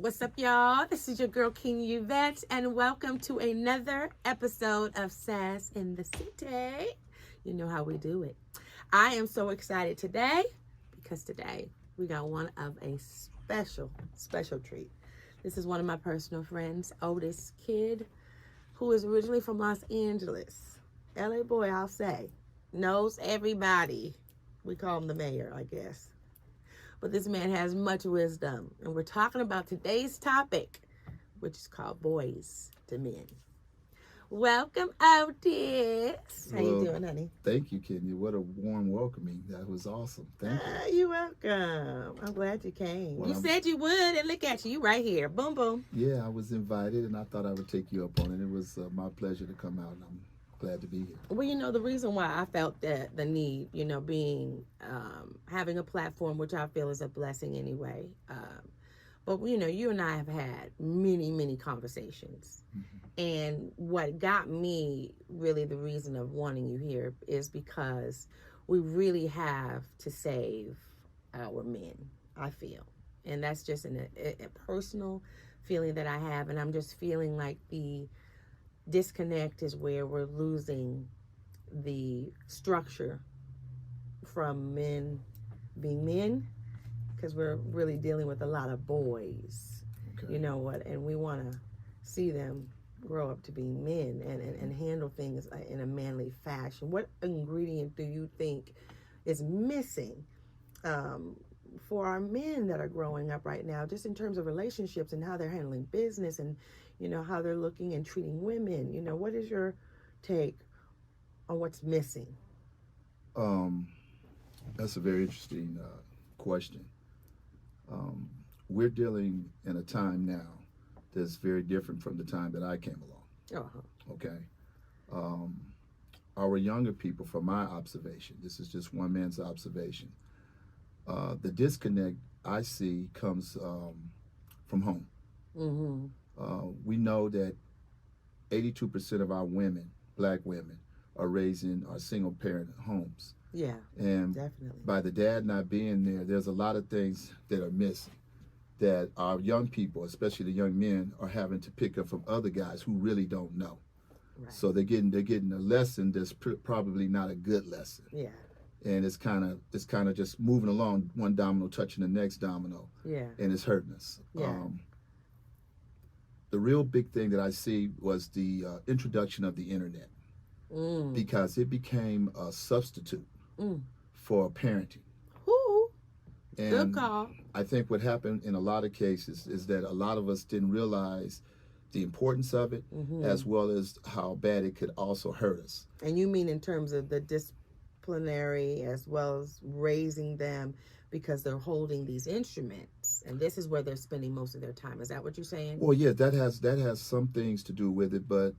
What's up, y'all? This is your girl, King Yvette, and welcome to another episode of Sass in the City. You know how we do it. I am so excited today because today we got one of a special treat. This is one of my personal friends, Otis Kid, who is originally from Los Angeles. LA boy, I'll say. Knows everybody. We call him the mayor, I guess. But this man has much wisdom. And we're talking about today's topic, which is called Boys to Men. Welcome, Otis. How you doing, honey? Thank you, Kenya. What a warm welcoming. That was awesome. Thank you. You're welcome. I'm glad you came. Well, you said you would, and look at you. You right here. Boom, boom. Yeah, I was invited, and I thought I would take you up on it. It was my pleasure to come out, and I'm glad to be here. Well, the reason why I felt that the need, being having a platform, which I feel is a blessing anyway. But you and I have had many conversations, and what got me really the reason of wanting you here is because we really have to save our men. I feel, and that's just a personal feeling that I have, and I'm just feeling like the disconnect is where we're losing the structure from men being men, because we're really dealing with a lot of boys. Okay. You know what? And we want to see them grow up to be men and handle things in a manly fashion. What ingredient do you think is missing for our men that are growing up right now, just in terms of relationships and how they're handling business and how they're looking and treating women? What is your take on what's missing? That's a very interesting question. We're dealing in a time now that's very different from the time that I came along. Okay. Our younger people, from my observation, this is just one man's observation, the disconnect I see comes from home. We know that 82% of our women, black women, are raised in our single parent homes. Yeah, and definitely. By the dad not being there, there's a lot of things that are missing that our young people, especially the young men, are having to pick up from other guys who really don't know. Right. So they're getting a lesson that's probably not a good lesson. Yeah. And it's kind of just moving along, one domino touching the next domino. Yeah. And it's hurting us. Yeah. The real big thing that I see was the introduction of the internet, because it became a substitute for parenting. Ooh, and good call. I think what happened in a lot of cases is that a lot of us didn't realize the importance of it, as well as how bad it could also hurt us. And you mean in terms of the disciplinary as well as raising them, because they're holding these instruments, and this is where they're spending most of their time. Is that what you're saying? Well, yeah, that has some things to do with it, but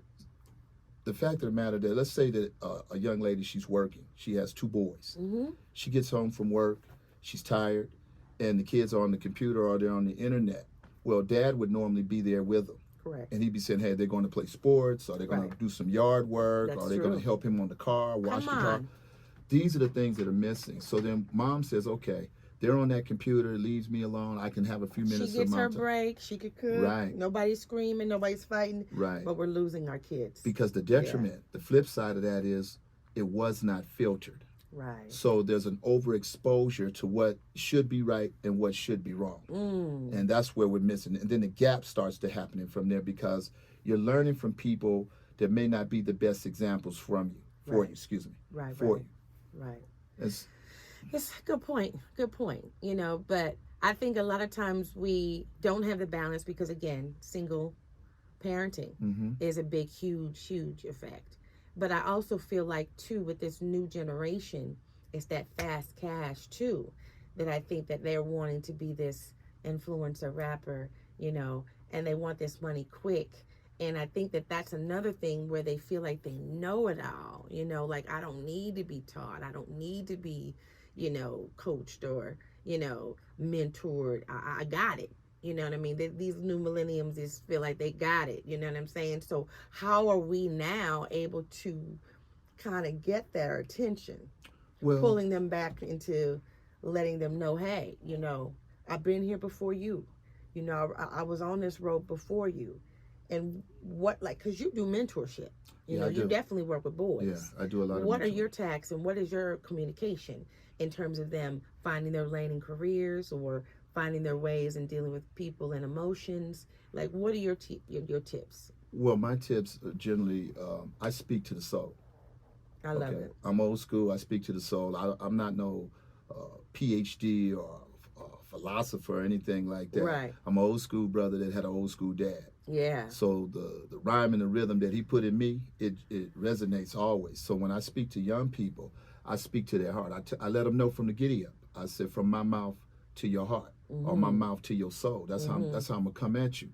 the fact of the matter that, let's say that a young lady, she's working, she has two boys. She gets home from work, she's tired, and the kids are on the computer or they're on the internet. Well, dad would normally be there with them. Correct. And he'd be saying, hey, they're going to play sports, or they're going to do some yard work, or they're going to help him on the car, wash the car. These are the things that are missing. So then mom says, okay, they're on that computer, it leaves me alone, I can have a few minutes. She gets her break, she could cook. Right. Nobody's screaming, nobody's fighting. Right. But we're losing our kids. Because the detriment, the flip side of that is it was not filtered. Right. So there's an overexposure to what should be right and what should be wrong. And that's where we're missing. And then the gap starts to happening from there, because you're learning from people that may not be the best examples for you. Right. It's a good point. But I think a lot of times we don't have the balance because, again, single parenting is a big, huge effect. But I also feel like, too, with this new generation, it's that fast cash, too, that I think that they're wanting to be this influencer rapper, and they want this money quick. And I think that that's another thing where they feel like they know it all, like I don't need to be taught. I don't need to be, coached or, mentored. I got it. You know what I mean? These new millenniums just feel like they got it. You know what I'm saying? So how are we now able to kind of get their attention? Well, pulling them back into letting them know, hey, I've been here before you. You know, I was on this road before you. And what, like, because you do mentorship. You know, you definitely work with boys. Yeah, I do a lot of What are mentoring. your tasks and what is your communication in terms of them finding their lane in careers or finding their ways in dealing with people and emotions? Like, what are your tips? Well, my tips are generally, I speak to the soul. I love it. I'm old school. I speak to the soul. I'm not no PhD or philosopher or anything like that. Right. I'm an old school brother that had an old school dad. Yeah. So the rhyme and the rhythm that he put in me, it resonates always. So when I speak to young people, I speak to their heart. I let them know from the giddy up. I said, from my mouth to your heart, or my mouth to your soul. That's how I'm gonna come at you.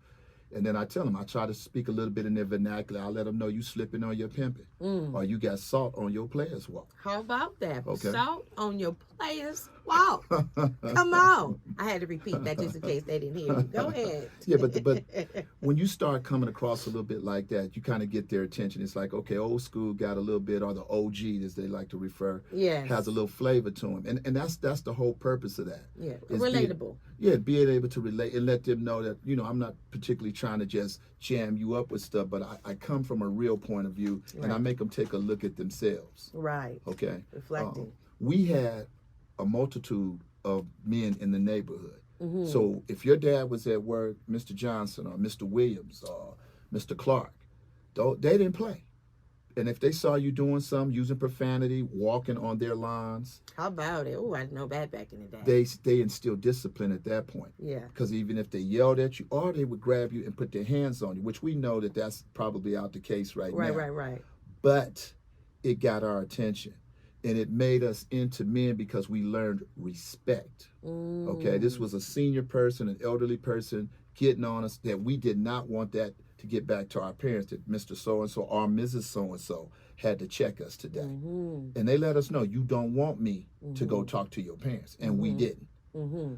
And then I tell them, I try to speak a little bit in their vernacular. I let them know you slipping on your pimping, or you got salt on your player's walk. How about that? Okay. Salt on your player's walk. Come on. I had to repeat that just in case they didn't hear you. Go ahead. Yeah, but when you start coming across a little bit like that, you kind of get their attention. It's like, okay, old school got a little bit, or the OG, as they like to refer, has a little flavor to them. And that's the whole purpose of that. Yeah, relatable. Being able to relate and let them know that, you know, I'm not particularly trying to just jam you up with stuff, but I come from a real point of view, and I make them take a look at themselves. Right. Okay. Reflecting. We had a multitude of men in the neighborhood. So if your dad was at work, Mr. Johnson or Mr. Williams or Mr. Clark, they didn't play. And if they saw you doing something, using profanity, walking on their lawns. How about it? Oh, I didn't know that back in the day. They instill discipline at that point. Yeah. Because even if they yelled at you, or they would grab you and put their hands on you, which we know that that's probably out the case right now. Right. But it got our attention. And it made us into men because we learned respect. Okay, this was a senior person, an elderly person getting on us that we did not want that to get back to our parents, that Mr. So-and-so or Mrs. So-and-so had to check us today. And they let us know, you don't want me to go talk to your parents. And we didn't.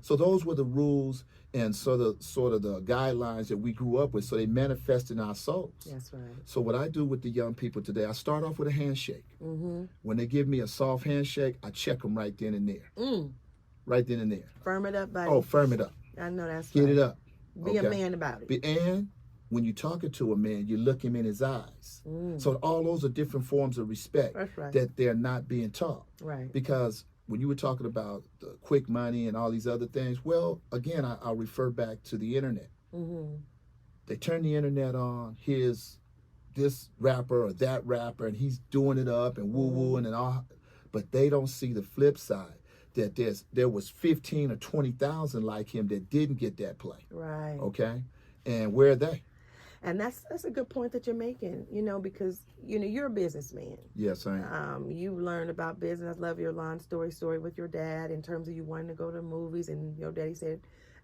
So those were the rules and sort of the guidelines that we grew up with. So they manifest in our souls. That's right. So what I do with the young people today, I start off with a handshake. When they give me a soft handshake, I check them right then and there. Right then and there. Firm it up, buddy. Oh, firm it up. I know that's Get right. it up. Be a man about it. And when you're talking to a man, you look him in his eyes. So all those are different forms of respect that they're not being taught. Right. Because when you were talking about the quick money and all these other things, well, again, I'll refer back to the internet. They turn the internet on. Here's this rapper or that rapper, and he's doing it up and woo-wooing and all. But they don't see the flip side, that there was 15 or 20,000 like him that didn't get that play. Right. Okay? And where are they? And that's a good point that you're making, you know, because, you know, you're a businessman. Yes, I am. You learned about business. I love your lawn story with your dad in terms of you wanting to go to the movies, and your daddy said,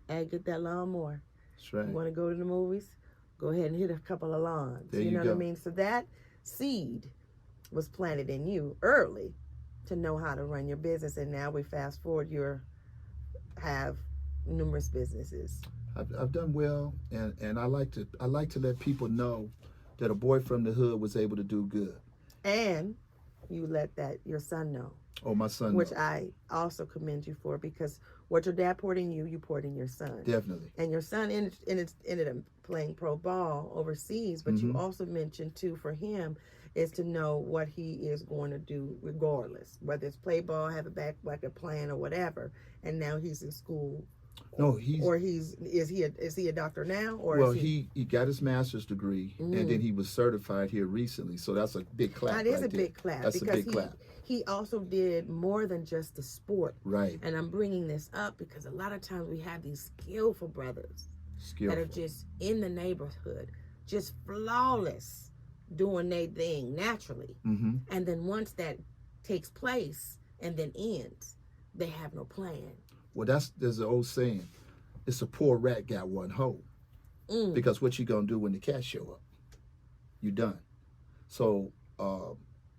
hey, get that lawnmower. That's right. You want to go to the movies? Go ahead and hit a couple of lawns. There you know go. what I mean? So that seed was planted in you early to know how to run your business, and now we fast forward, have numerous businesses. I've done well, and I like to let people know that a boy from the hood was able to do good. And you let your son know. Oh, my son. Which I also commend you for, because what your dad poured in you poured in your son. Definitely. And your son ended up playing pro ball overseas, but you also mentioned too, for him is to know what he is going to do regardless, whether it's play ball, have a backup plan or whatever. And now he's in school. No, is he a doctor now, or well, he got his master's degree, and then he was certified here recently. So that's a big clap. That is a big clap. That's because a big clap. He also did more than just the sport. Right. And I'm bringing this up because a lot of times we have these skillful brothers that are just in the neighborhood, just flawless, doing their thing naturally. And then once that takes place and then ends, they have no plan. Well, there's an old saying, it's a poor rat got one hole. Because what you gonna do when the cats show up? You done. So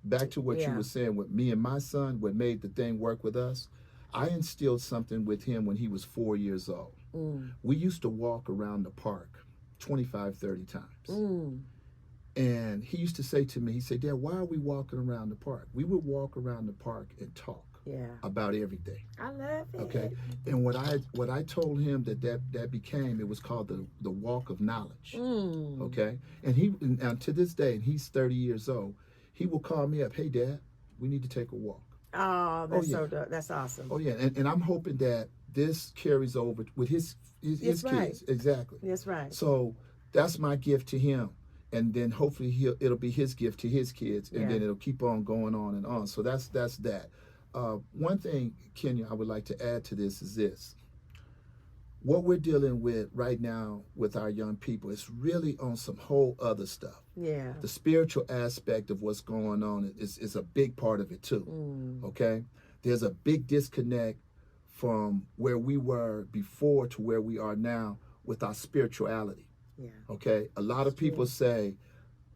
back to what you were saying with me and my son, what made the thing work with us, I instilled something with him when he was 4 years old. We used to walk around the park 25, 30 times. And he used to say to me, he said, Dad, why are we walking around the park? We would walk around the park and talk. about everything. I love it. Okay, and what I told him that became, it was called the walk of knowledge. Okay, and to this day, and he's 30 years old, he will call me up, hey Dad, we need to take a walk. Oh, that's so dope. That's awesome. Oh yeah, and I'm hoping that this carries over with his kids. Exactly. That's right. So that's my gift to him, and then hopefully it'll be his gift to his kids, and then it'll keep on going on and on. So that's that. One thing, Kenya, I would like to add to this is this. What we're dealing with right now with our young people is really on some whole other stuff. Yeah. The spiritual aspect of what's going on is a big part of it too. Okay? There's a big disconnect from where we were before to where we are now with our spirituality. Yeah. Okay? A lot of people say,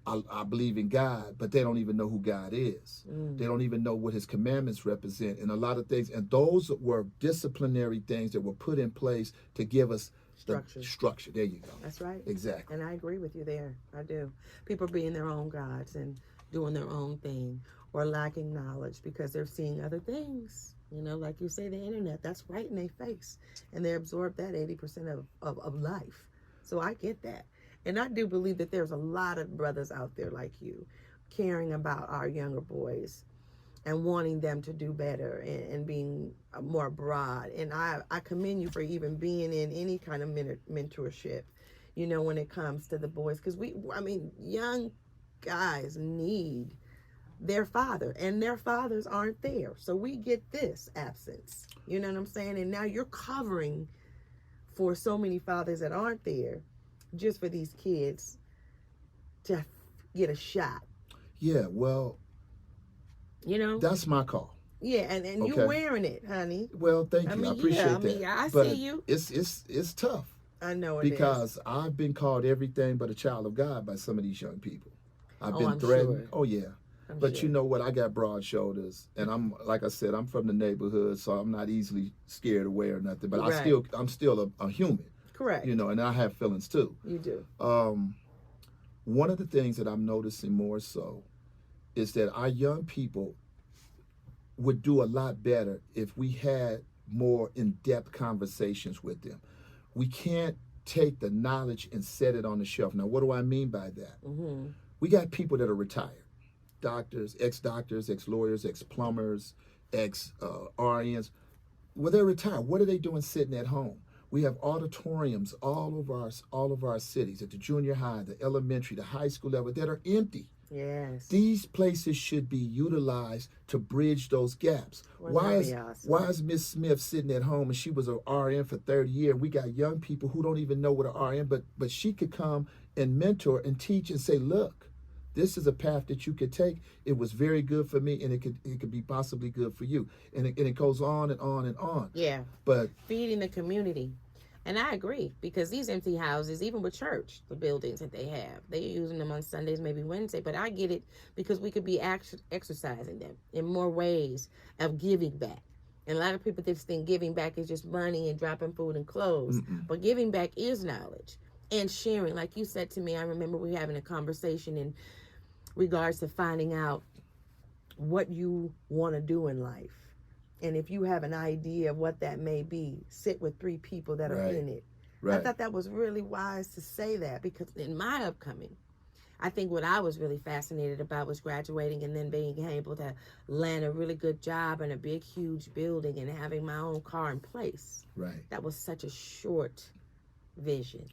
I believe in God, but they don't even know who God is. They don't even know what his commandments represent, and a lot of things. And those were disciplinary things that were put in place to give us structure. There you go. That's right. Exactly. And I agree with you there. I do. People being their own gods and doing their own thing, or lacking knowledge because they're seeing other things. You know, like you say, the internet, that's right in their face. And they absorb that 80% of life. So I get that. And I do believe that there's a lot of brothers out there like you caring about our younger boys and wanting them to do better and being more broad. And I commend you for even being in any kind of mentorship, you know, when it comes to the boys. Because young guys need their father, and their fathers aren't there. So we get this absence, you know what I'm saying? And now you're covering for so many fathers that aren't there, just for these kids to get a shot. Yeah, well, you know, that's my call. Yeah, and okay. You're wearing it, honey. Well, thank you. I appreciate that. I but see you. It's tough. I know it because I've been called everything but a child of God by some of these young people. I've been threatened. Sure. Oh yeah. But you know what? I got broad shoulders, and I'm, like I said, I'm from the neighborhood, so I'm not easily scared away or nothing. But I'm still a human. Correct. You know, and I have feelings too. You do. One of the things that I'm noticing more so is that our young people would do a lot better if we had more in-depth conversations with them. We can't take the knowledge and set it on the shelf. Now, what do I mean by that? We got people that are retired. Doctors, ex-doctors, ex-lawyers, ex-plumbers, ex-RNs. Well, they're retired. What are they doing sitting at home? We have auditoriums all over our cities, at the junior high, the elementary, the high school level, that are empty. Yes. These places should be utilized to bridge those gaps. Why is Miss Smith sitting at home and she was an RN for 30 years? We got young people who don't even know what an RN, but she could come and mentor and teach and say, look, this is a path that you could take. It was very good for me, and it could be possibly good for you. And it goes on and on and on. Yeah. But feeding the community. And I agree, because these empty houses, even with church, the buildings that they have, they're using them on Sundays, maybe Wednesday. But I get it, because we could be exercising them in more ways of giving back. And a lot of people just think giving back is just money and dropping food and clothes. But giving back is knowledge and sharing. Like you said to me, I remember we having a conversation in regards to finding out what you want to do in life. And if you have an idea of what that may be, sit with 3 people that are in it. I thought that was really wise to say that, because in my upcoming, I think what I was really fascinated about was graduating and then being able to land a really good job in a big, huge building and having my own car in place. Right. That was such a short vision.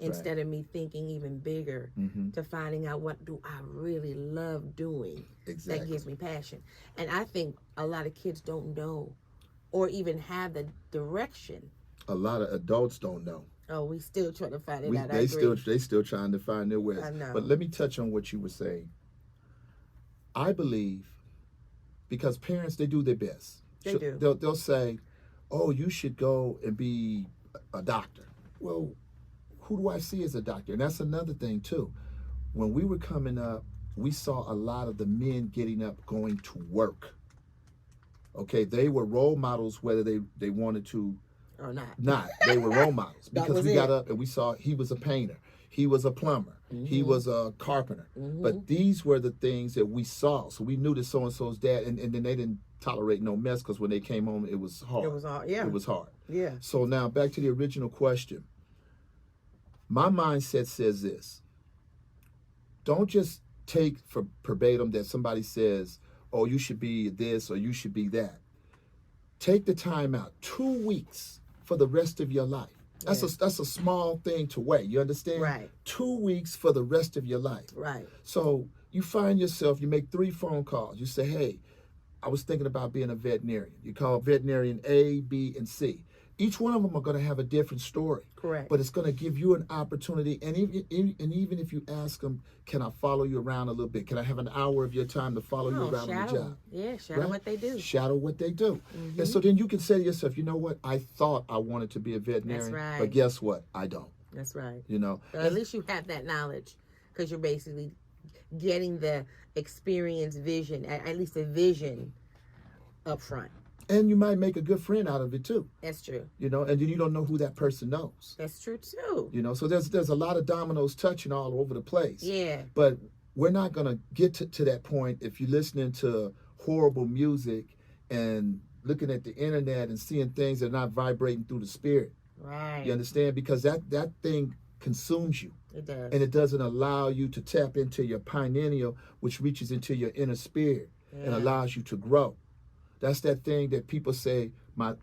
Instead of me thinking even bigger, to finding out what do I really love doing that gives me passion. And I think a lot of kids don't know or even have the direction. A lot of adults don't know. Oh, we still trying to find it out. They still trying to find their ways. I know. But let me touch on what you were saying. I believe, because parents, they do their best. They do. They'll say, oh, you should go and be a doctor. Well, who do I see as a doctor? And that's another thing too. When we were coming up, we saw a lot of the men getting up, going to work. Okay, they were role models, whether they wanted to or not. They were role models, because we got up and we saw he was a painter, he was a plumber, he was a carpenter. But these were the things that we saw. So we knew that so-and-so's dad, and then they didn't tolerate no mess, because when they came home, it was hard. It was hard. Yeah. It was hard. Yeah. So now back to the original question. My mindset says this. Don't just take for verbatim that somebody says, oh, you should be this or you should be that. Take the time out, 2 weeks for the rest of your life. That's a small thing to wait. You understand? Right. 2 weeks for the rest of your life. Right. So you find yourself, you make 3 phone calls. You say, hey, I was thinking about being a veterinarian. You call veterinarian A, B, and C. Each one of them are going to have a different story. Correct. But it's going to give you an opportunity. And even if you ask them, can I follow you around a little bit? Can I have an hour of your time to follow you around on the job? Yeah, shadow what they do. Shadow what they do. And so then you can say to yourself, you know what? I thought I wanted to be a veterinarian. That's right. But guess what? I don't. That's right. You know? So at least you have that knowledge, because you're basically getting the experience vision, at least a vision up front. And you might make a good friend out of it too. That's true. You know, and then you don't know who that person knows. That's true too. You know, so there's a lot of dominoes touching all over the place. Yeah. But we're not going to get to that point if you're listening to horrible music and looking at the internet and seeing things that are not vibrating through the spirit. Right. You understand? Because that thing consumes you. It does. And it doesn't allow you to tap into your pineal, which reaches into your inner spirit and allows you to grow. That's that thing that people say, my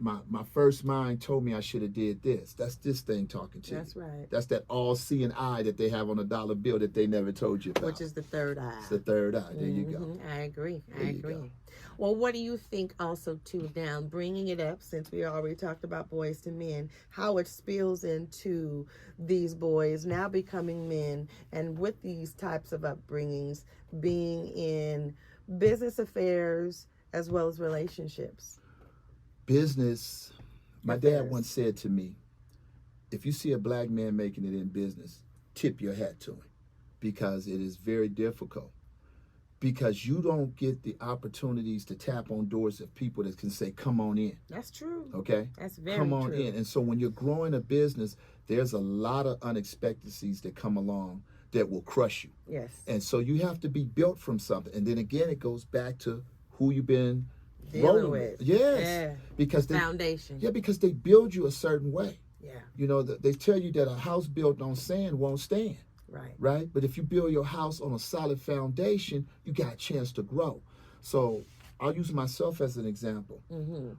first mind told me I should have did this. That's this thing talking to you. That's right. That's that all-seeing eye that they have on a dollar bill that they never told you about. Which is the third eye. It's the third eye. There you go. I agree. There you go. Well, what do you think also, too, now, bringing it up, since we already talked about Boys2Men, how it spills into these boys now becoming men, and with these types of upbringings, being in business affairs as well as relationships? Business. My dad once said to me, if you see a black man making it in business, tip your hat to him, because it is very difficult. Because you don't get the opportunities to tap on doors of people that can say, come on in. That's true. Okay? That's very Come on true. in. And so when you're growing a business, there's a lot of unexpectancies that come along that will crush you. Yes. And so you have to be built from something. And then again, it goes back to who you've been dealing rolling with. Yes. Yeah. Because they, foundation. Yeah, because they build you a certain way. Yeah. You know, they tell you that a house built on sand won't stand. Right. Right? But if you build your house on a solid foundation, you got a chance to grow. So I'll use myself as an example.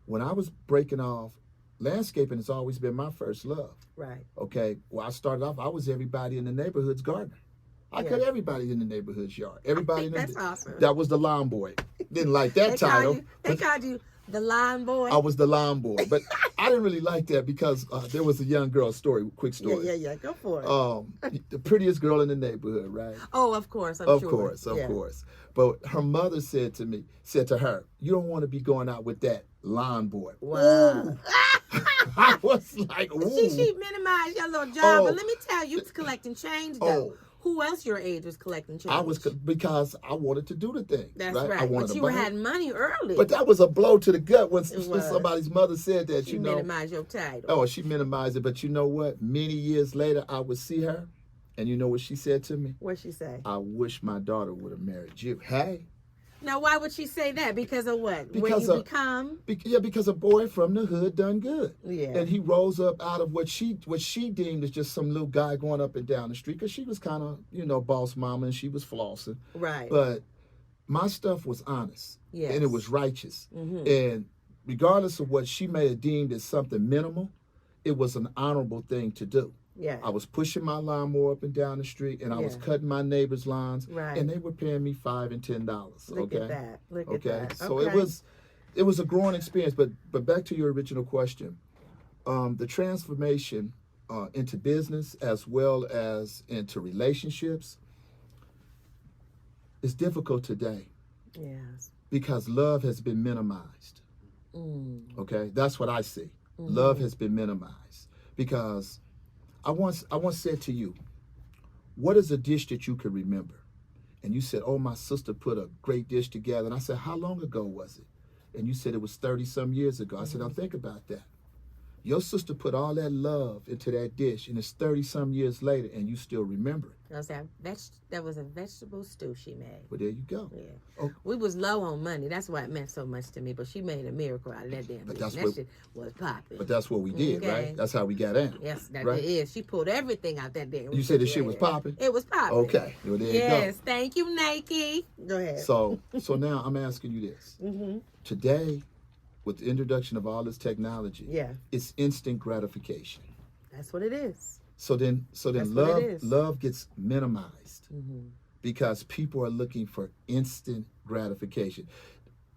When I was breaking off, landscaping has always been my first love. Right. Okay. Well, I started off, I was everybody in the neighborhood's gardener. I cut everybody in the neighborhood's yard. Everybody. That's awesome. That was the lawn boy. Didn't like that title. They called you the lawn boy. I was the lawn boy, but I didn't really like that because there was a young girl story. Quick story. Yeah. Go for it. The prettiest girl in the neighborhood, right? Oh, of course. Of course. But her mother said to her, you don't want to be going out with that lawn boy. Wow. I was like, ooh. She minimized your little job, but let me tell you, it's collecting change though. Who else your age was collecting change? I was, because I wanted to do the thing. That's right. I wanted But you had money early. But that was a blow to the gut when somebody's mother said that. She minimized your title. Oh, she minimized it. But you know what? Many years later, I would see her, and you know what she said to me? What'd she say? I wish my daughter would have married you. Hey. Now, why would she say that? Because of what? Because where you become? Because a boy from the hood done good. Yeah. And he rose up out of what she deemed as just some little guy going up and down the street, because she was kind of, boss mama, and she was flossing. Right. But my stuff was honest. Yes. And it was righteous. And regardless of what she may have deemed as something minimal, it was an honorable thing to do. Yeah. I was pushing my lawnmower up and down the street, and I was cutting my neighbors' lawns, and they were paying me $5 and $10. Look at that. Look at that. So it was a growing experience. But back to your original question, the transformation into business as well as into relationships is difficult today. Yes. Because love has been minimized. Okay, that's what I see. Love has been minimized because. I once said to you, what is a dish that you can remember? And you said, oh, my sister put a great dish together. And I said, how long ago was it? And you said it was 30-some years ago. I said, now think about that. Your sister put all that love into that dish, and it's 30-some years later, and you still remember it. That was a vegetable stew she made. Well, there you go. Yeah. Oh. We was low on money. That's why it meant so much to me. But she made a miracle out of that damn dish. That shit was popping. But that's what we did, right? That's how we got in. Yes, that right? it is. She pulled everything out that damn. You said the shit was popping? It was popping. Okay. Well, there you go. Yes, thank you, Nike. Go ahead. So now I'm asking you this. Mm-hmm. Today, with the introduction of all this technology, yeah, it's instant gratification. That's what it is. So then love gets minimized because people are looking for instant gratification.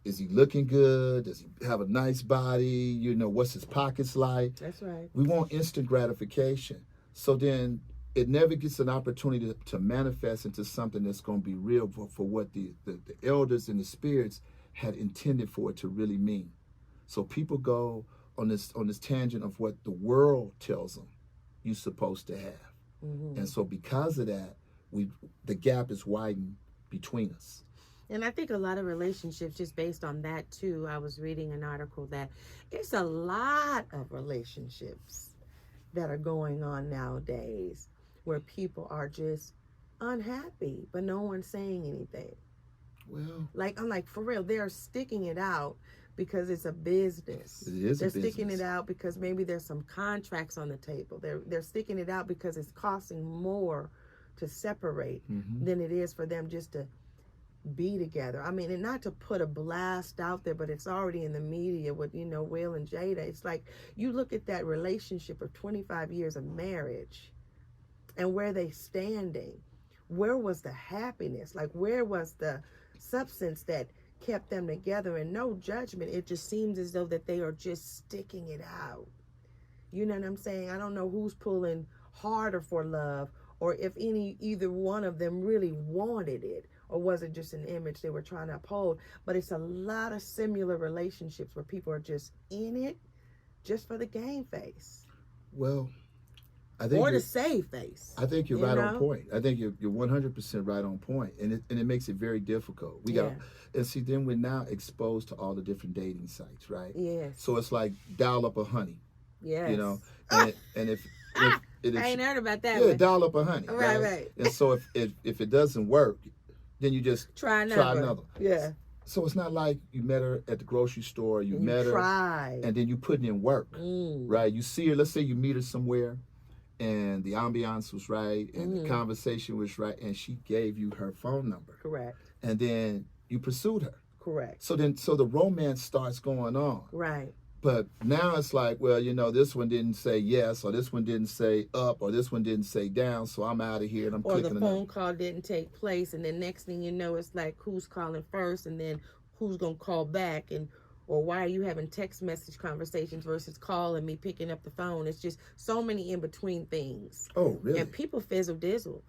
Is he looking good? Does he have a nice body? You know, what's his pockets like? That's right. We want instant gratification. So then it never gets an opportunity to manifest into something that's going to be real for what the elders and the spirits had intended for it to really mean. So people go on this tangent of what the world tells them you're supposed to have. And so because of that, the gap is widened between us. And I think a lot of relationships, just based on that too, I was reading an article that it's a lot of relationships that are going on nowadays where people are just unhappy, but no one's saying anything. Well, I'm like, for real, they're sticking it out because it's a business. It is They're a business. sticking it out because maybe there's some contracts on the table. They're sticking it out because it's costing more to separate than it is for them just to be together. I mean, and not to put a blast out there, but it's already in the media with, Will and Jada. It's like you look at that relationship of 25 years of marriage and where they standing. Where was the happiness? Like, where was the substance that kept them together? And no judgment. It just seems as though that they are just sticking it out. You know what I'm saying? I don't know who's pulling harder for love, or if either one of them really wanted it, or was it just an image they were trying to uphold? But it's a lot of similar relationships where people are just in it just for the game face. Well, I think or the save face. I think you're right on point. I think you're 100% right on point, and it makes it very difficult. And see, then we're now exposed to all the different dating sites, right? Yes. So it's like dial up a honey. Yes. And if it is, I ain't heard about that. Yeah, dial up a honey. Right. And so if it doesn't work, then you just try another. Yeah. So it's not like you met her at the grocery store, you met her, and then you putting in work, right? You see her, let's say you meet her somewhere, and the ambiance was right, and the conversation was right, and she gave you her phone number. Correct. And then you pursued her. Correct. So the romance starts going on. Right. But now it's like, well, this one didn't say yes, or this one didn't say up, or this one didn't say down, so I'm out of here and I'm clicking. Or the phone call didn't take place, and then next thing you know, it's like who's calling first, and then who's gonna call back, or why are you having text message conversations versus calling me, picking up the phone? It's just so many in between things. Oh, really? And people fizzle dizzle,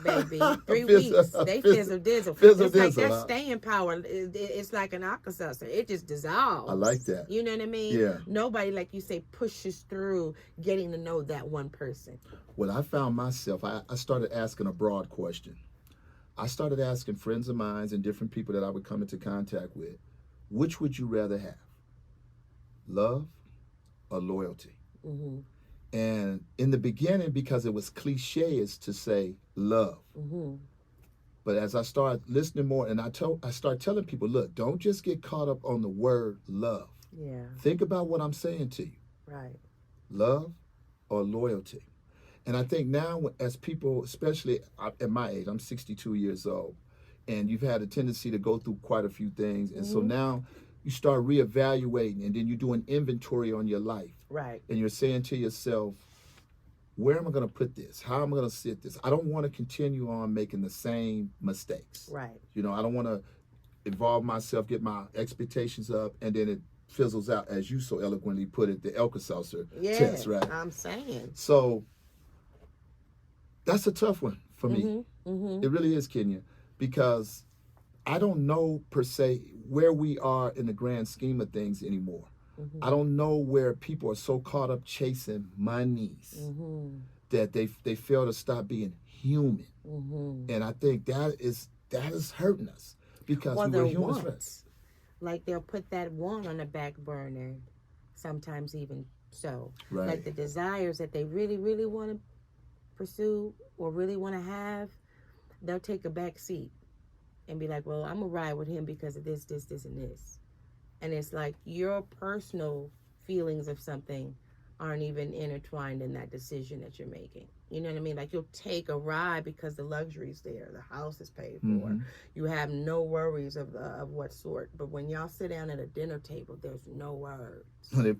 baby. 3 weeks, they fizzle dizzle. It's like that staying power. It's like an Alka-Seltzer. It just dissolves. I like that. You know what I mean? Yeah. Nobody, like you say, pushes through getting to know that one person. Well, I found myself, I started asking a broad question. I started asking friends of mine and different people that I would come into contact with, which would you rather have, love or loyalty? And in the beginning, because it was cliche, is to say love. But as I started listening more, and I started telling people, look, don't just get caught up on the word love. Yeah. Think about what I'm saying to you. Right. Love or loyalty. And I think now, as people, especially at my age, I'm 62 years old, and you've had a tendency to go through quite a few things. And so now you start reevaluating, and then you do an inventory on your life. Right. And you're saying to yourself, where am I going to put this? How am I going to sit this? I don't want to continue on making the same mistakes. Right. I don't want to involve myself, get my expectations up, and then it fizzles out, as you so eloquently put it, the Alka-Seltzer test, right? I'm saying. So that's a tough one for me. It really is, Kenya, because I don't know per se where we are in the grand scheme of things anymore. I don't know where people are so caught up chasing monies that they fail to stop being human. And I think that is hurting us because we were humans. Like they'll put that one on the back burner, sometimes even So, Right. like the desires that they really, really want to pursue or really want to have, they'll take a back seat and be like, well, I'm going to ride with him because of this, and this. And it's like your personal feelings of something aren't even intertwined in that decision that you're making. You know what I mean? Like you'll take a ride because the luxury's there, the house is paid for, Mm-hmm. you have no worries of what sort. But when y'all sit down at a dinner table, there's no words.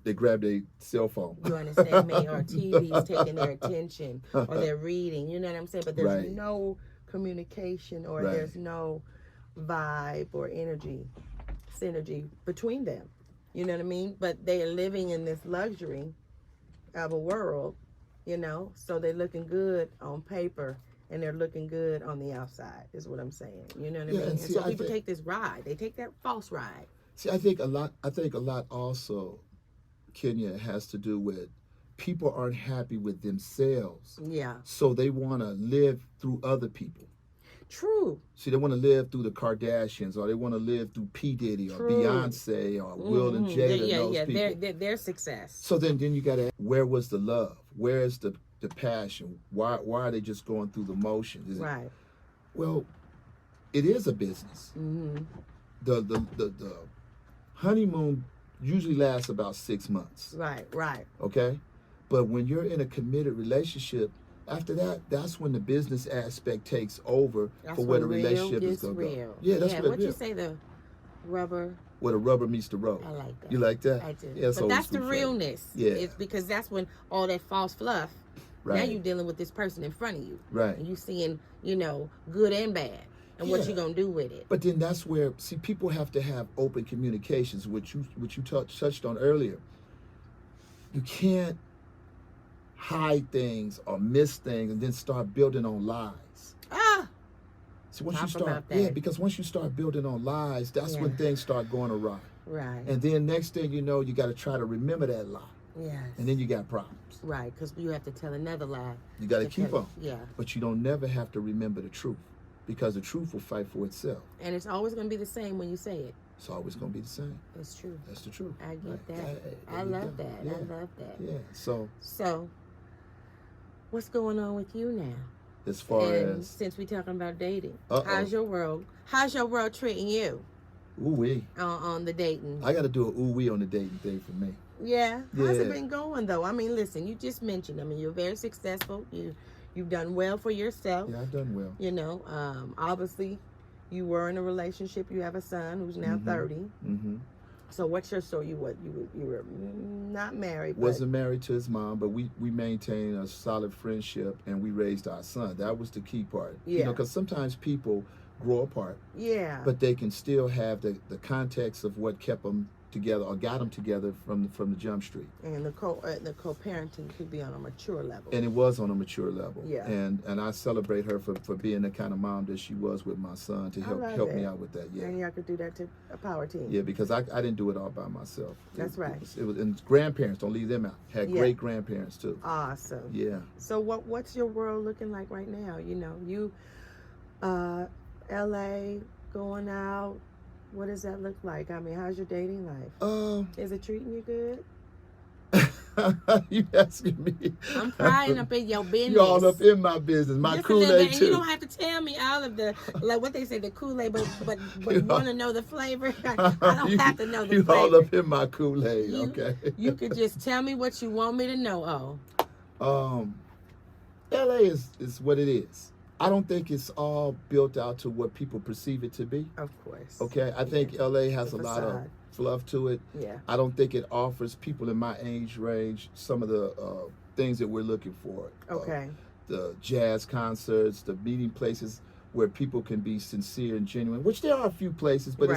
They grab their cell phone. You understand me? Or TV's taking their attention, or they're reading. You know what I'm saying? But there's Right. no communication, or Right. there's no vibe or synergy between them. You know what I mean? But they are living in this luxury of a world, you know, so they're looking good on paper and they're looking good on the outside, is what I'm saying. You know what I mean? And so people take this ride. They take that false ride. See, I think a lot also, Kenya, has to do with people aren't happy with themselves. Yeah. So they want to live through other people. True. See, they want to live through the Kardashians, or they want to live through P. Diddy, or Beyonce, or Will and Jada, and those people. Their success. So then you got to ask, where was the love? Where is the passion? Why are they just going through the motions? Right. Well, it is a business. Mm-hmm. The honeymoon usually lasts about 6 months. Right. Okay? But when you're in a committed relationship, after that, that's when the business aspect takes over for where the relationship is going to go. Yeah, that's what you say, the rubber? Where the rubber meets the road. I like that. You like that? I do. Yeah, but that's the realness. Yeah. It's because that's when all that false fluff, right. Now you're dealing with this person in front of you. Right. And you seeing, you know, good and bad. And what you going to do with it. But then that's where, see, people have to have open communications, which you touched on earlier. You can't hide things or miss things and then start building on lies. So once you start, because once you start building on lies, that's when things start going awry. Right. And then next thing you know, you got to try to remember that lie. Yes. And then you got problems. Right, because you have to tell another lie. You got to keep on. Yeah. But you don't never have to remember the truth, because the truth will fight for itself. And it's always going to be the same when you say it. It's always going to be the same. That's true. That's the truth. I get that. I love that. Yeah. I love that. Yeah. So what's going on with you now? As far as since we're talking about dating, Uh-oh. how's your world treating you? Ooh-wee. On the dating. I got to do an ooh-wee on the dating thing for me. Yeah. How's it been going though? I mean, listen, you just mentioned. I mean, you're very successful. You've done well for yourself. Yeah, I've done well. You know, obviously, you were in a relationship. You have a son who's now 30. Mm-hmm. So what's your story? You were not married. Wasn't married to his mom, but we maintained a solid friendship, and we raised our son. That was the key part. Yeah. You know, because sometimes people grow apart. Yeah. But they can still have the context of what kept them together or got them together from the jump street. And the co-parenting could be on a mature level. And it was on a mature level. Yeah. And I celebrate her for being the kind of mom that she was with my son to help me out with that. Yeah. And y'all could do that to a power team. Yeah, because I didn't do it all by myself. That's right. It was and grandparents, don't leave them out. Had great grandparents too. Awesome. Yeah. So what's your world looking like right now? You know, you LA, going out. What does that look like? I mean, how's your dating life? Is it treating you good? You asking me? I'm prying up in your business. You all up in my business. My Kool-Aid too. You don't have to tell me all of the, like what they say, the Kool-Aid, but want to know the flavor. I don't have to know the flavor. You all up in my Kool-Aid, okay? You could just tell me what you want me to know. LA is what it is. I don't think it's all built out to what people perceive it to be. Of course. Okay, I think LA has a lot of fluff to it. Yeah. I don't think it offers people in my age range some of the things that we're looking for. Okay. The jazz concerts, the meeting places where people can be sincere and genuine, which there are a few places, but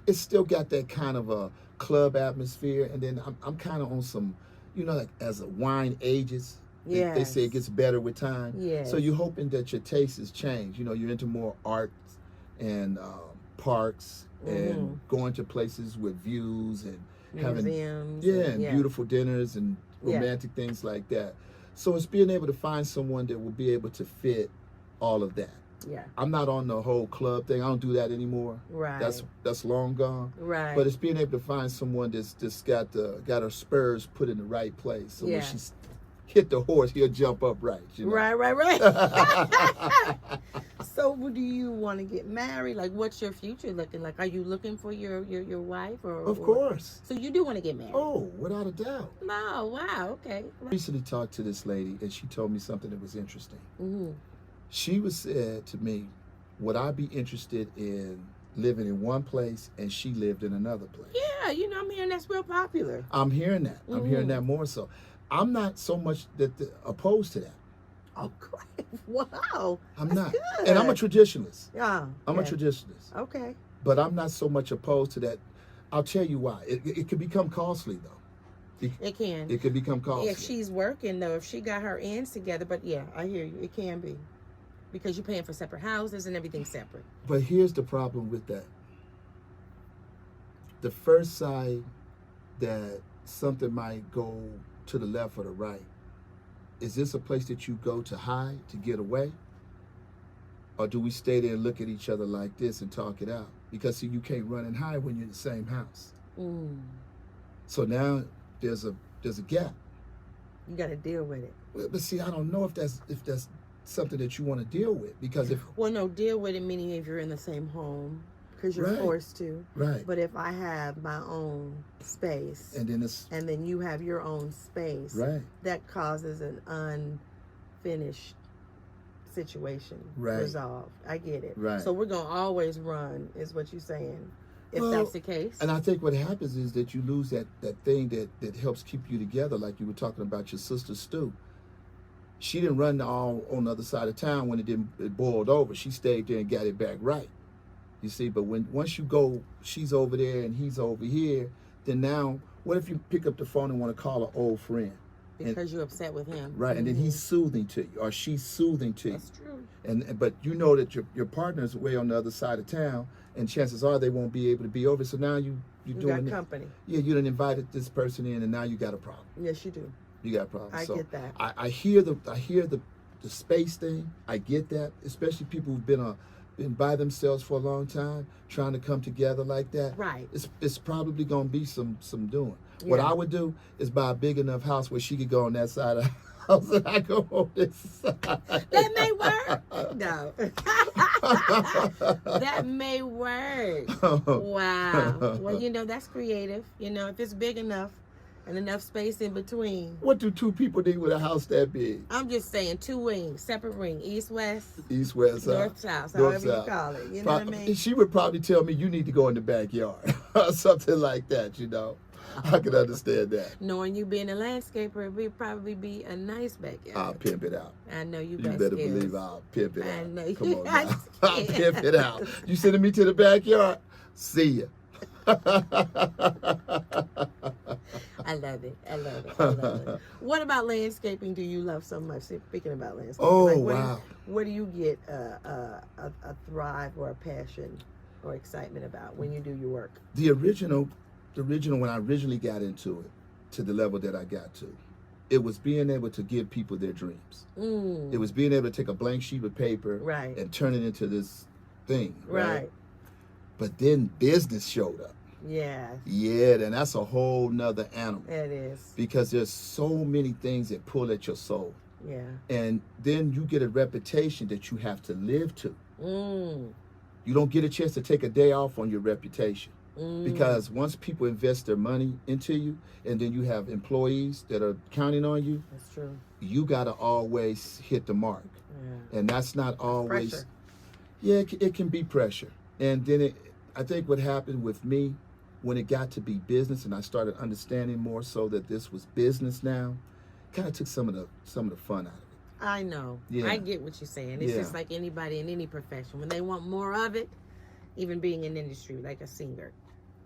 it's still got that kind of a club atmosphere. And then I'm kind of on some, you know, like as a wine ages. Yeah. They say it gets better with time. Yeah. So you're hoping that your taste has changed. You know, you're into more art and parks and going to places with views and museums. And beautiful dinners and romantic things like that. So it's being able to find someone that will be able to fit all of that. Yeah. I'm not on the whole club thing. I don't do that anymore. Right. That's long gone. Right. But it's being able to find someone that's got her spurs put in the right place. So when she's hit the horse, he'll jump up right. You know? Right. So do you want to get married? Like, what's your future looking like? Are you looking for your wife? Of course. So you do want to get married? Oh, without a doubt. No, wow, okay. I recently talked to this lady, and she told me something that was interesting. Mm-hmm. She was said to me, would I be interested in living in one place and she lived in another place? Yeah, I'm hearing that's real popular. I'm hearing that. I'm hearing that more so. I'm not so much opposed to that. Oh, great. Wow. I'm That's not. good. And I'm a traditionalist. Yeah. I'm a traditionalist. Okay. But I'm not so much opposed to that. I'll tell you why. It could become costly, though. It can. It could become costly. If she's working, though, if she got her ends together. But, yeah, I hear you. It can be. Because you're paying for separate houses and everything separate. But here's the problem with that. The first side that something might go to the left or the right, is this a place that you go to hide, to get away? Or do we stay there and look at each other like this and talk it out? Because, see, you can't run and hide when you're in the same house. Mm. So now there's a gap. You got to deal with it. But see, I don't know if that's something that you want to deal with, because if deal with it meaning if you're in the same home, because you're forced to. Right. But if I have my own space, and then you have your own space, right, that causes an unfinished situation resolved. I get it. Right. So we're gonna always run, is what you're saying, if that's the case. And I think what happens is that you lose that thing that helps keep you together, like you were talking about your sister Stu. She didn't run all on the other side of town when it boiled over. She stayed there and got it back right. You see, but once you go, she's over there and he's over here, then now, what if you pick up the phone and want to call an old friend? Because you're upset with him. Right, and then he's soothing to you, or she's soothing to you. That's true. But you know that your partner's way on the other side of town, and chances are they won't be able to be over. So now you're doing got company. Yeah, you done invited this person in, and now you got a problem. Yes, you do. You got a problem. I get that. I hear the space thing. I get that, especially people who've been by themselves for a long time, trying to come together like that. Right. It's probably gonna be some doing. Yeah. What I would do is buy a big enough house where she could go on that side of the house and I go on this side. That may work. No. That may work. Wow. Well, that's creative. If it's big enough and enough space in between. What do two people need with a house that big? I'm just saying 2 wings, separate ring, east, west, north, south, however you call it. You know what I mean? She would probably tell me you need to go in the backyard or something like that, I can understand that. Knowing you being a landscaper, it would probably be a nice backyard. I'll pimp it out. I know you better believe I'll pimp it out. I know you. Come on now. I'll pimp it out. You sending me to the backyard? See ya. I love it. What about landscaping do you love so much? Speaking about landscaping. Oh, wow. What do you get a thrive or a passion or excitement about when you do your work? The original, when I originally got into it, to the level that I got to, it was being able to give people their dreams. It was being able to take a blank sheet of paper and turn it into this thing. Right. But then business showed up. Yeah. Yeah, then that's a whole nother animal. It is. Because there's so many things that pull at your soul. Yeah. And then you get a reputation that you have to live to. You don't get a chance to take a day off on your reputation. Because once people invest their money into you, and then you have employees that are counting on you, that's true. You got to always hit the mark. Yeah. And that's not always. Pressure. Yeah, it can be pressure. And then I think what happened with me, when it got to be business and I started understanding more so that this was business now, kind of took some of the fun out of it. I know. Yeah. I get what you're saying. It's just like anybody in any profession. When they want more of it, even being in industry, like a singer,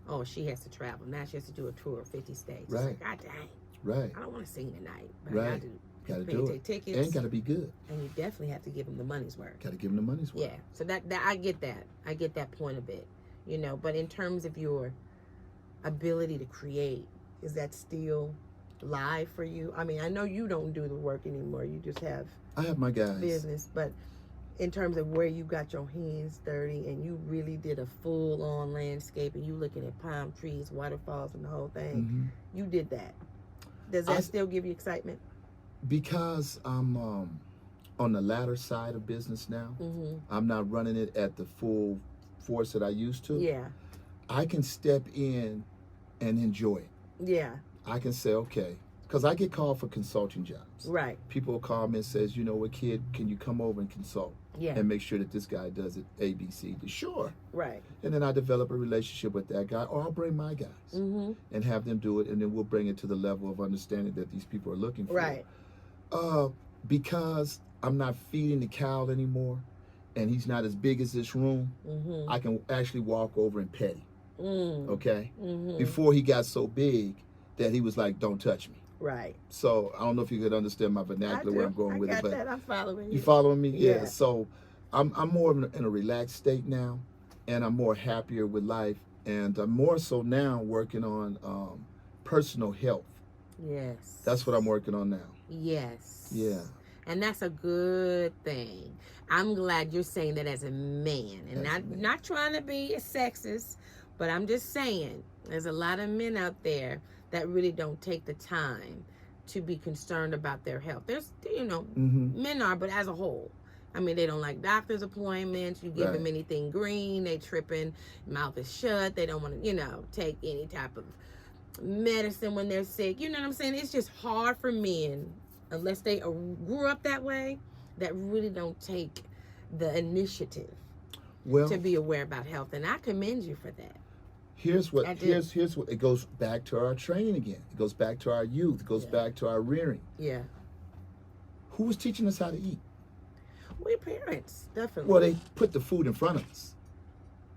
oh, she has to travel. Now she has to do a tour of 50 states. Right. It's like, God dang. Right. I don't want to sing tonight. But I got to do it. Tickets. And got to be good. And you definitely have to give them the money's worth. Got to give them the money's worth. Yeah. So that I get that. I get that point of it. But in terms of your ability to create, is that still live for you? I mean, I know you don't do the work anymore. You just have I have my guys. Business, but in terms of where you got your hands dirty and you really did a full-on landscape and you looking at palm trees, waterfalls, and the whole thing, you did that. Does that still give you excitement? Because I'm on the latter side of business now. I'm not running it at the full force that I used to. Yeah. I can step in and enjoy it. Yeah. I can say, okay, because I get called for consulting jobs. Right. People will call me and says, you know what, kid, can you come over and consult? Yeah. And make sure that this guy does it A, B, C, D. Sure. Right. And then I develop a relationship with that guy, or I'll bring my guys and have them do it, and then we'll bring it to the level of understanding that these people are looking for. Right. Because I'm not feeding the cow anymore, and he's not as big as this room, I can actually walk over and pet him. Okay? Before he got so big that he was like, don't touch me. Right. So I don't know if you could understand my vernacular where I'm going with it, but that. I'm following you. You following me? Yeah. So I'm more in a relaxed state now, and I'm more happier with life, and I'm more so now working on personal health. Yes. That's what I'm working on now. Yes. Yeah. And that's a good thing. I'm glad you're saying that as a man, and not trying to be a sexist, but I'm just saying there's a lot of men out there that really don't take the time to be concerned about their health. There's, men are, but as a whole. I mean, they don't like doctor's appointments. You give them anything green, they tripping, mouth is shut. They don't want to, take any type of medicine when they're sick. You know what I'm saying? It's just hard for men, unless they grew up that way, that really don't take the initiative to be aware about health. And I commend you for that. Here's what it goes back to our training again. It goes back to our youth. It goes back to our rearing. Yeah. Who was teaching us how to eat? We parents, definitely. Well, they put the food in front of us,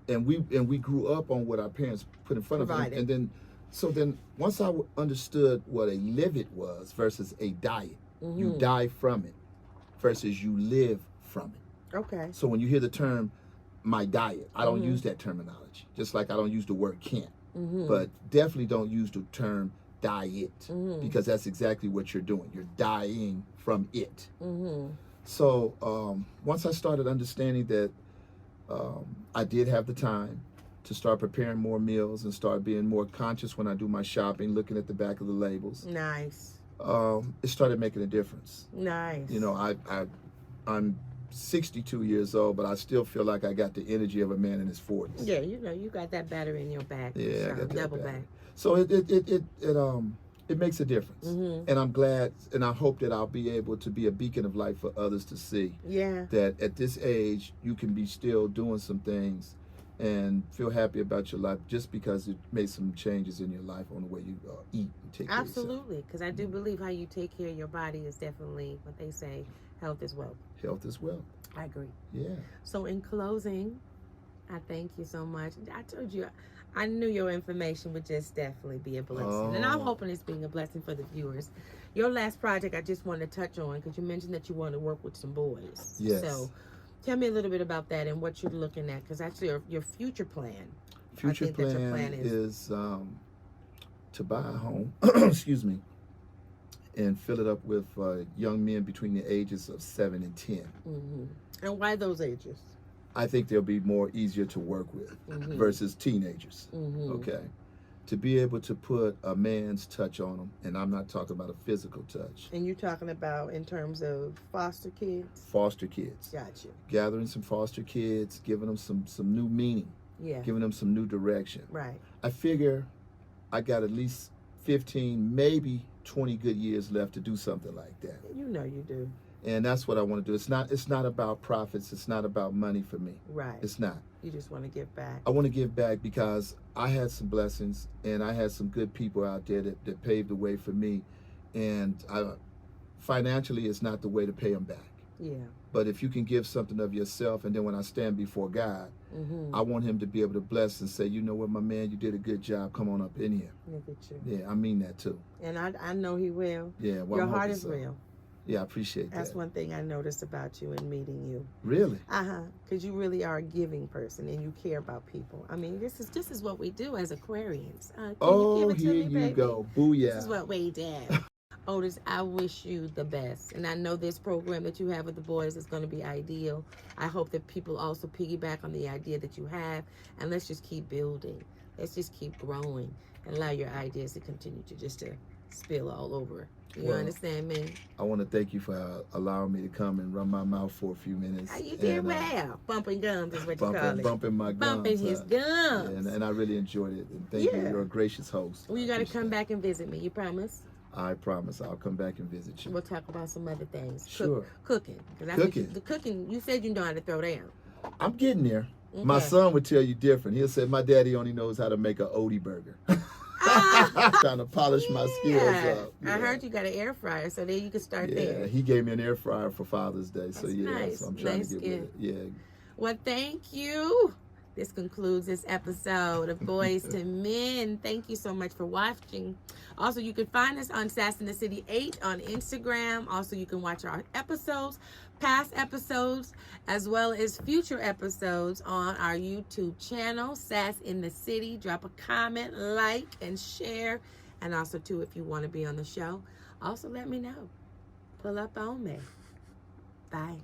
and we grew up on what our parents put in front of us. And then once I understood what a live-it was versus a diet, you die from it versus you live from it. Okay. So when you hear the term my diet, I don't use that terminology. Just like I don't use the word can't, but definitely don't use the term diet because that's exactly what you're doing. You're dying from it. So once I started understanding that I did have the time to start preparing more meals and start being more conscious when I do my shopping, looking at the back of the labels. Nice. It started making a difference. Nice. I'm 62 years old, but I still feel like I got the energy of a man in his 40s. Yeah, you got that battery in your back. Yeah, I got that double back. So it makes a difference, and I'm glad, and I hope that I'll be able to be a beacon of light for others to see. Yeah. That at this age you can be still doing some things, and feel happy about your life just because it made some changes in your life on the way you eat and take care of yourself. Absolutely, because I do believe how you take care of your body is definitely what they say. Health is wealth. Health is wealth. I agree. Yeah. So in closing, I thank you so much. I told you, I knew your information would just definitely be a blessing. And I'm hoping it's being a blessing for the viewers. Your last project I just wanted to touch on, because you mentioned that you want to work with some boys. Yes. So tell me a little bit about that and what you're looking at, because that's your future plan. Future plan is to buy a home, excuse me, and fill it up with young men between the ages of 7 and 10. And why those ages? I think they'll be more easier to work with versus teenagers. Okay, to be able to put a man's touch on them, and I'm not talking about a physical touch. And you're talking about in terms of foster kids? Foster kids. Gotcha. Gathering some foster kids, giving them some new meaning. Yeah. Giving them some new direction. Right. I figure I got at least 15, maybe 20 good years left to do something like that. You know you do. And that's what I want to do. It's not about profits. It's not about money for me. Right. It's not. You just want to give back. I want to give back because I had some blessings and I had some good people out there that paved the way for me. And financially, it's not the way to pay them back. Yeah. But if you can give something of yourself, and then when I stand before God, I want him to be able to bless and say, you know what, my man, you did a good job. Come on up in here. Look at you. Yeah, I mean that too. And I know he will. Yeah. Well, your heart is real. Yeah, I appreciate that. That's one thing I noticed about you in meeting you. Really? Because you really are a giving person and you care about people. I mean, this is what we do as Aquarians. Here you go. Booyah. This is what we do. Otis, I wish you the best. And I know this program that you have with the boys is going to be ideal. I hope that people also piggyback on the idea that you have. And let's just keep building. Let's just keep growing and allow your ideas to continue to spill all over. You understand me? I want to thank you for allowing me to come and run my mouth for a few minutes. You did well. Bumping gums is what you call it. Bumping my gums. Bumping his gums. And I really enjoyed it. And thank you. You're a gracious host. Well, you got to come back and visit me. You promise? I promise. I'll come back and visit you. We'll talk about some other things. Sure. Cooking. The cooking, you said you know how to throw down. I'm getting there. Okay. My son would tell you different. He'll say, my daddy only knows how to make an Otis burger. Trying to polish my skills up. I heard you got an air fryer, so there you can start there. Yeah, he gave me an air fryer for Father's Day. That's nice. So I'm trying to get with it. Yeah. Well, thank you. This concludes this episode of Boys2Men. Thank you so much for watching. Also, you can find us on Sass in the City 8 on Instagram. Also, you can watch our episodes, past episodes, as well as future episodes on our YouTube channel, Sass in the City. Drop a comment, like, and share. And also, too, if you want to be on the show, also let me know. Pull up on me. Bye.